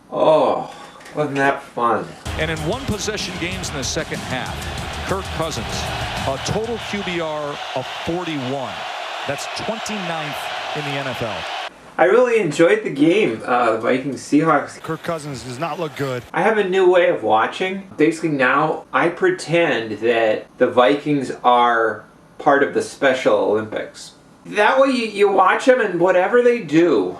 Oh, wasn't that fun? And in one possession games in the second half, Kirk Cousins, a total QBR of 41. That's 29th in the NFL. I really enjoyed the game, the Vikings Seahawks. Kirk Cousins does not look good. I have a new way of watching. Basically now, I pretend that the Vikings are part of the Special Olympics. That way you watch them and whatever they do,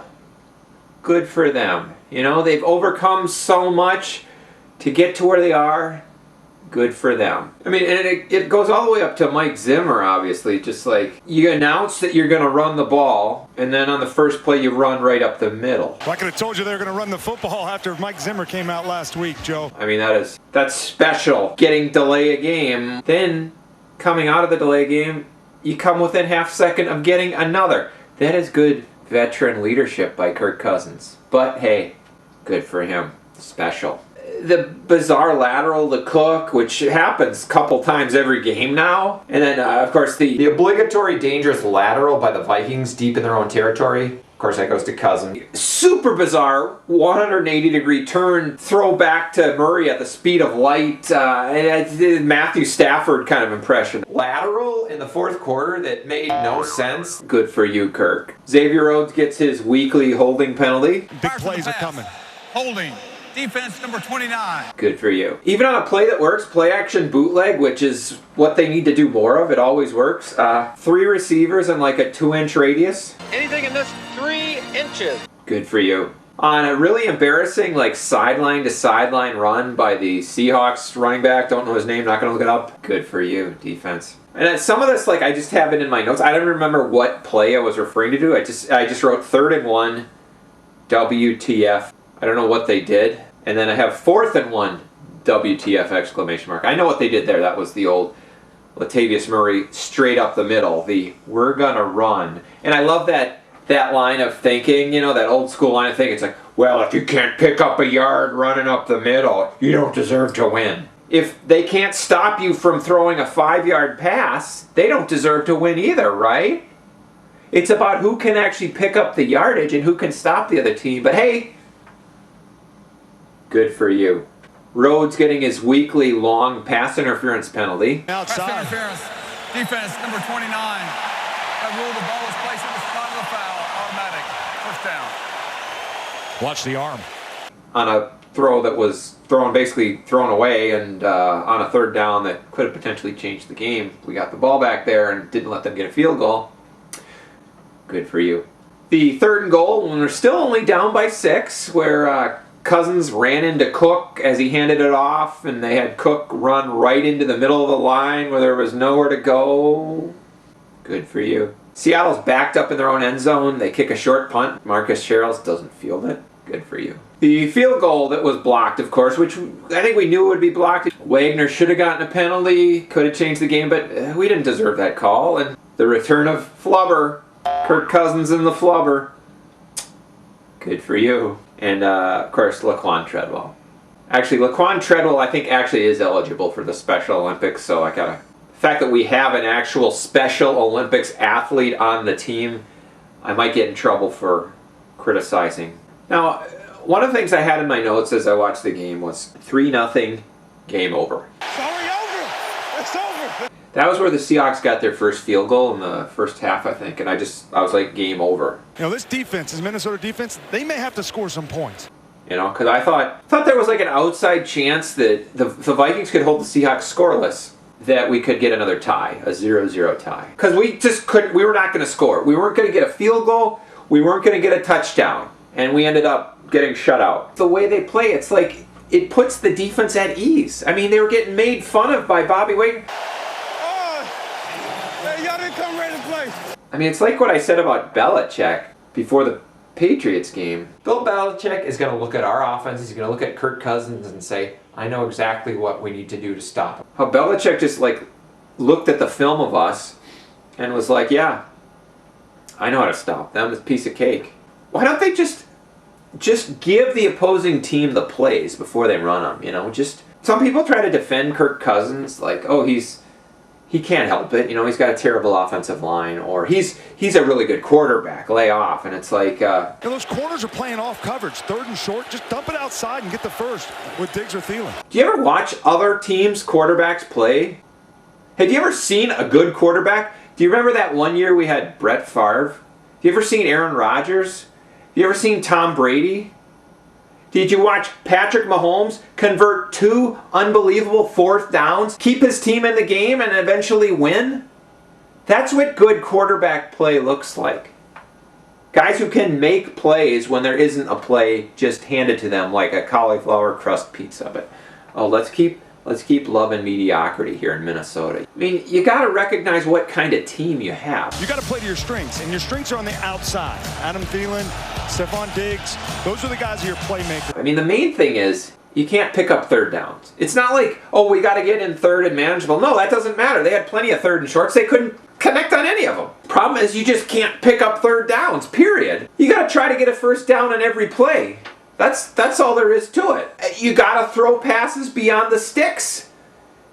good for them. You know, they've overcome so much to get to where they are. Good for them. I mean, and it goes all the way up to Mike Zimmer, obviously. Just like, you announce that you're going to run the ball, and then on the first play you run right up the middle. Well, I could have told you they were going to run the football after Mike Zimmer came out last week, Joe. I mean, that's special. Getting delay a game, then coming out of the delay game, you come within half second of getting another. That is good veteran leadership by Kirk Cousins. But hey, good for him. Special. The bizarre lateral to Cook, which happens a couple times every game now. And then, of course, the obligatory dangerous lateral by the Vikings deep in their own territory. Of course, that goes to Cousins. Super bizarre 180-degree turn, throw back to Murray at the speed of light. Matthew Stafford kind of impression. Lateral in the fourth quarter that made no sense. Good for you, Kirk. Xavier Rhodes gets his weekly holding penalty. Big plays are coming. Holding. Defense number 29. Good for you. Even on a play that works, play action bootleg, which is what they need to do more of. It always works. 3 receivers in like a 2-inch radius. Anything in this 3 inches. Good for you. On a really embarrassing like sideline to sideline run by the Seahawks running back, don't know his name, not gonna look it up. Good for you, defense. And some of this, like, I just have it in my notes. I don't remember what play I was referring to. I just wrote 3rd and 1, WTF. I don't know what they did. And then I have 4th and 1, WTF exclamation mark. I know what they did there. That was the old Latavius Murray straight up the middle. The we're gonna run. And I love that line of thinking, you know, that old school line of thinking. It's like, well, if you can't pick up a yard running up the middle, you don't deserve to win. If they can't stop you from throwing a 5-yard pass, they don't deserve to win either, right? It's about who can actually pick up the yardage and who can stop the other team. But hey, good for you. Rhodes getting his weekly long pass interference penalty. Outside. Pass interference. Defense number 29. That rule, the ball was placed at the spot of the foul. Automatic. First down. Watch the arm. On a throw that was basically thrown away, and on a 3rd down that could have potentially changed the game. We got the ball back there and didn't let them get a field goal. Good for you. The 3rd and goal, when we're still only down by 6, where Cousins ran into Cook as he handed it off, and they had Cook run right into the middle of the line where there was nowhere to go. Good for you. Seattle's backed up in their own end zone. They kick a short punt. Marcus Sherrills doesn't field it. Good for you. The field goal that was blocked, of course, which I think we knew would be blocked. Wagner should have gotten a penalty, could have changed the game, but we didn't deserve that call. And the return of Flubber, Kirk Cousins in the Flubber. Good for you. And, of course, Laquan Treadwell. Actually, Laquan Treadwell, I think, actually is eligible for the Special Olympics, so the fact that we have an actual Special Olympics athlete on the team, I might get in trouble for criticizing. Now, one of the things I had in my notes as I watched the game was 3-0, game over. It's already over. It's over. That was where the Seahawks got their first field goal in the first half, I think, and I was like, game over. You know, this defense, this Minnesota defense, they may have to score some points. You know, because I thought there was like an outside chance that the Vikings could hold the Seahawks scoreless, that we could get another tie, a 0-0 tie. Because we just couldn't, we were not going to score. We weren't going to get a field goal, we weren't going to get a touchdown, and we ended up getting shut out. The way they play, it's like, it puts the defense at ease. I mean, they were getting made fun of by Bobby Wagner. Y'all didn't come ready to play. I mean, it's like what I said about Belichick before the Patriots game. Bill Belichick is going to look at our offense, he's going to look at Kirk Cousins and say, I know exactly what we need to do to stop him. How Belichick just like looked at the film of us and was like, yeah, I know how to stop them. It's a piece of cake. Why don't they just give the opposing team the plays before they run them, you know? Just some people try to defend Kirk Cousins like, oh, he's he can't help it. He's got a terrible offensive line, or he's a really good quarterback. Lay off, and it's like and those corners are playing off coverage, 3rd and short. Just dump it outside and get the first with Diggs or Thielen. Do you ever watch other teams' quarterbacks play? Have you ever seen a good quarterback? Do you remember that one year we had Brett Favre? Have you ever seen Aaron Rodgers? Have you ever seen Tom Brady? Did you watch Patrick Mahomes convert 2 unbelievable 4th downs, keep his team in the game, and eventually win? That's what good quarterback play looks like. Guys who can make plays when there isn't a play just handed to them like a cauliflower crust pizza. But let's keep loving mediocrity here in Minnesota. I mean, you got to recognize what kind of team you have. You got to play to your strengths, and your strengths are on the outside. Adam Thielen, Stephon Diggs, those are the guys who are your playmakers. I mean, the main thing is you can't pick up 3rd downs. It's not like, we got to get in 3rd and manageable. No, that doesn't matter. They had plenty of 3rd and shorts. They couldn't connect on any of them. Problem is you just can't pick up 3rd downs, period. You got to try to get a 1st down on every play. That's all there is to it. You got to throw passes beyond the sticks.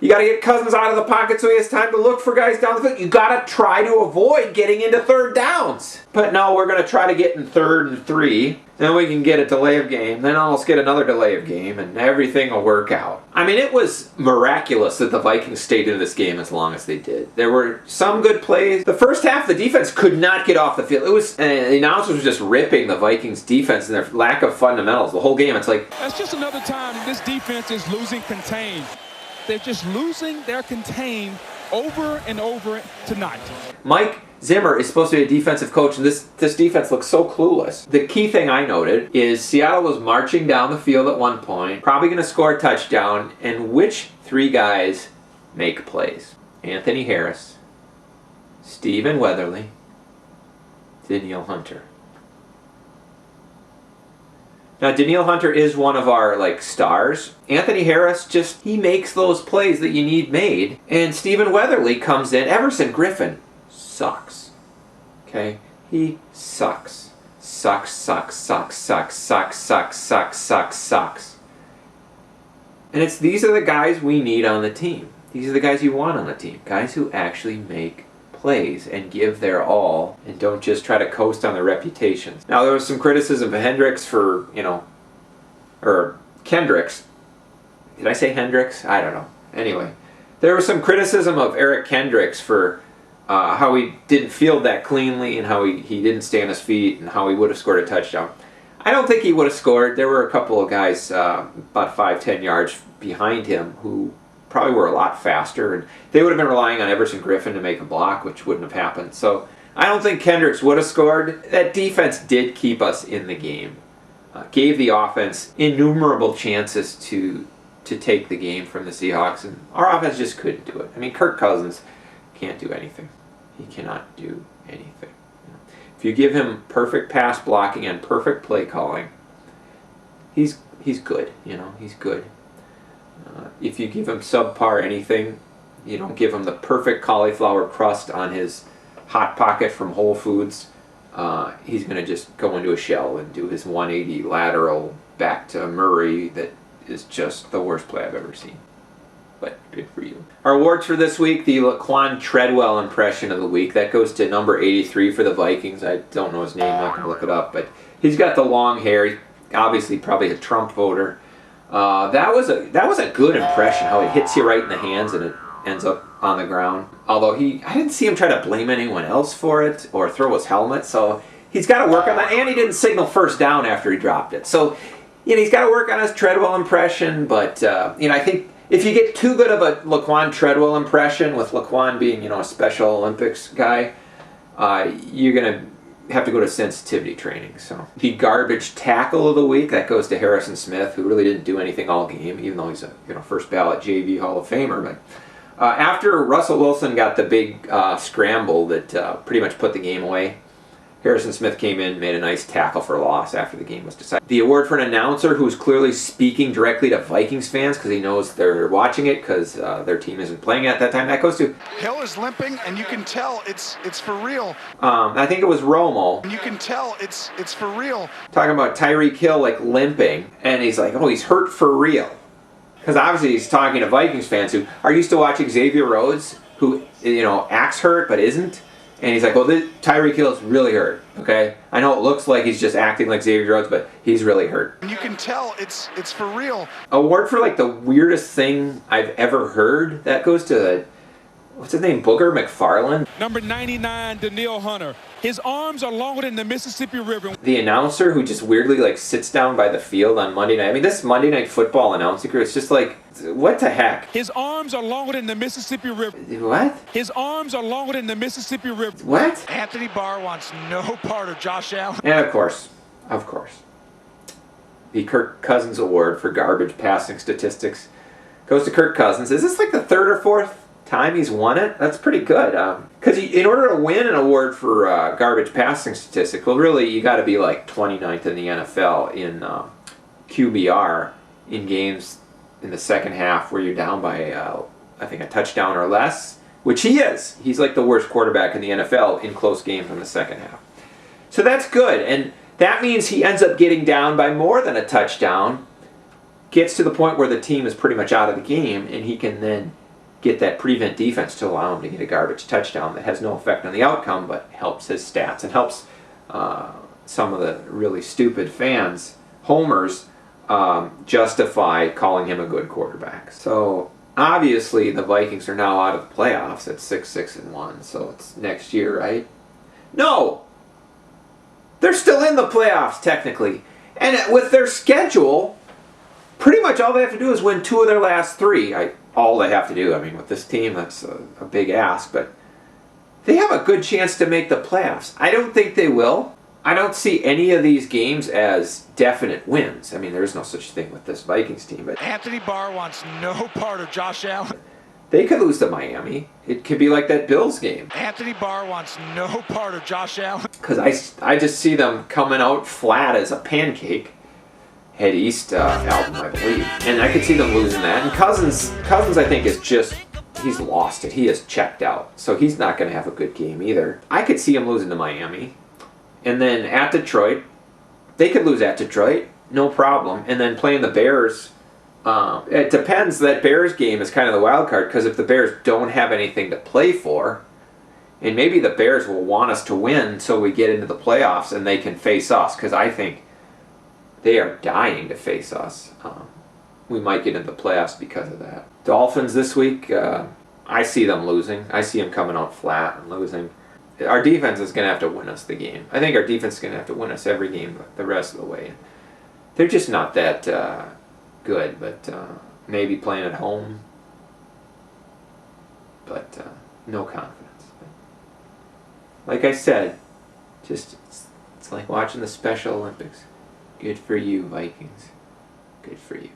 You got to get Cousins out of the pocket so he has time to look for guys down the field. You got to try to avoid getting into 3rd downs. But no, we're going to try to get in 3rd and 3. Then we can get a delay of game. Then almost get another delay of game, and everything will work out. I mean, it was miraculous that the Vikings stayed in this game as long as they did. There were some good plays. The first half, the defense could not get off the field. The announcers were just ripping the Vikings defense and their lack of fundamentals the whole game. It's like, that's just another time this defense is losing contain. They're just losing their contain over and over tonight. Mike Zimmer is supposed to be a defensive coach, and this defense looks so clueless. The key thing I noted is Seattle was marching down the field at one point, probably going to score a touchdown, and which 3 guys make plays? Anthony Harris, Stephen Weatherly, Danielle Hunter. Now, Danielle Hunter is one of our, stars. Anthony Harris he makes those plays that you need made. And Stephen Weatherly comes in. Everson Griffin sucks. Okay? He sucks. Sucks. And these are the guys we need on the team. These are the guys you want on the team. Guys who actually make plays and give their all and don't just try to coast on their reputations. Now, there was some criticism of Hendricks for, or Kendricks. Did I say Hendricks? I don't know. Anyway, there was some criticism of Eric Kendricks for how he didn't field that cleanly and how he didn't stay on his feet and how he would have scored a touchdown. I don't think he would have scored. There were a couple of guys about 5-10 yards behind him who probably were a lot faster, and they would have been relying on Everson Griffin to make a block, which wouldn't have happened. So I don't think Kendricks would have scored. That defense did keep us in the game. Gave the offense innumerable chances to take the game from the Seahawks, and our offense just couldn't do it. I mean, Kirk Cousins can't do anything. He cannot do anything. If you give him perfect pass blocking and perfect play calling, he's good. He's good. If you give him subpar anything, you don't give him the perfect cauliflower crust on his Hot Pocket from Whole Foods, he's going to just go into a shell and do his 180 lateral back to Murray that is just the worst play I've ever seen. But good for you. Our awards for this week, the Laquan Treadwell impression of the week. That goes to number 83 for the Vikings. I don't know his name, I'm not going to look it up, but he's got the long hair. He's obviously probably a Trump voter. That was a good impression, how it hits you right in the hands and it ends up on the ground. Although I didn't see him try to blame anyone else for it or throw his helmet, so he's got to work on that. And he didn't signal 1st down after he dropped it. So, he's got to work on his Treadwell impression, but, I think if you get too good of a Laquan Treadwell impression, with Laquan being, a Special Olympics guy, you're going to have to go to sensitivity training. So the garbage tackle of the week, that goes to Harrison Smith, who really didn't do anything all game, even though he's a first ballot JV Hall of Famer. But after Russell Wilson got the big scramble that pretty much put the game away, Harrison Smith came in, made a nice tackle for loss after the game was decided. The award for an announcer who's clearly speaking directly to Vikings fans because he knows they're watching it because their team isn't playing at that time, that goes to... Hill is limping, and you can tell it's for real. I think it was Romo. And you can tell it's for real. Talking about Tyreek Hill, limping, and he's like, oh, he's hurt for real. Because obviously he's talking to Vikings fans who are used to watching Xavier Rhodes, who, acts hurt but isn't. And he's like, well, Tyreek Hill's really hurt, okay? I know it looks like he's just acting like Xavier Rhodes, but he's really hurt. You can tell it's for real. Award for, like, the weirdest thing I've ever heard, that goes to, what's his name, Booger McFarland? Number 99, Daniil Hunter. His arms are longer than the Mississippi River. The announcer who just weirdly, like, sits down by the field on Monday night. I mean, this Monday Night Football announcing crew, it's just like, what the heck? His arms are longer than the Mississippi River. What? His arms are longer than the Mississippi River. What? Anthony Barr wants no part of Josh Allen. And of course, the Kirk Cousins Award for garbage passing statistics goes to Kirk Cousins. Is this like the third or fourth time he's won it? That's pretty good. Because in order to win an award for garbage passing statistic, well, really, you got to be like 29th in the NFL in QBR in games in the second half where you're down by, I think, a touchdown or less, which he is. He's like the worst quarterback in the NFL in close games in the second half. So that's good, and that means he ends up getting down by more than a touchdown, gets to the point where the team is pretty much out of the game, and he can then get that prevent defense to allow him to get a garbage touchdown that has no effect on the outcome but helps his stats and helps some of the really stupid fans, homers, justify calling him a good quarterback. So obviously the Vikings are now out of the playoffs at 6-6-1, so it's next year, right? No! They're still in the playoffs, technically. And with their schedule, pretty much all they have to do is win 2 of their last 3. All they have to do, I mean, with this team, that's a big ask, but they have a good chance to make the playoffs. I don't think they will. I don't see any of these games as definite wins. I mean, there's no such thing with this Vikings team. But Anthony Barr wants no part of Josh Allen. They could lose to Miami. It could be like that Bills game. Anthony Barr wants no part of Josh Allen. Because I just see them coming out flat as a pancake. Head East album, I believe. And I could see them losing that. And Cousins, I think, is just, he's lost it. He is checked out. So he's not going to have a good game either. I could see him losing to Miami. And then at Detroit, they could lose at Detroit, no problem. And then playing the Bears, it depends. That Bears game is kind of the wild card, because if the Bears don't have anything to play for, and maybe the Bears will want us to win so we get into the playoffs and they can face us, because I think they are dying to face us. We might get into the playoffs because of that. Dolphins this week, I see them losing. I see them coming out flat and losing. Our defense is going to have to win us the game. I think our defense is going to have to win us every game the rest of the way. They're just not that good, but maybe playing at home. But no confidence. Like I said, just it's like watching the Special Olympics. Good for you, Vikings. Good for you.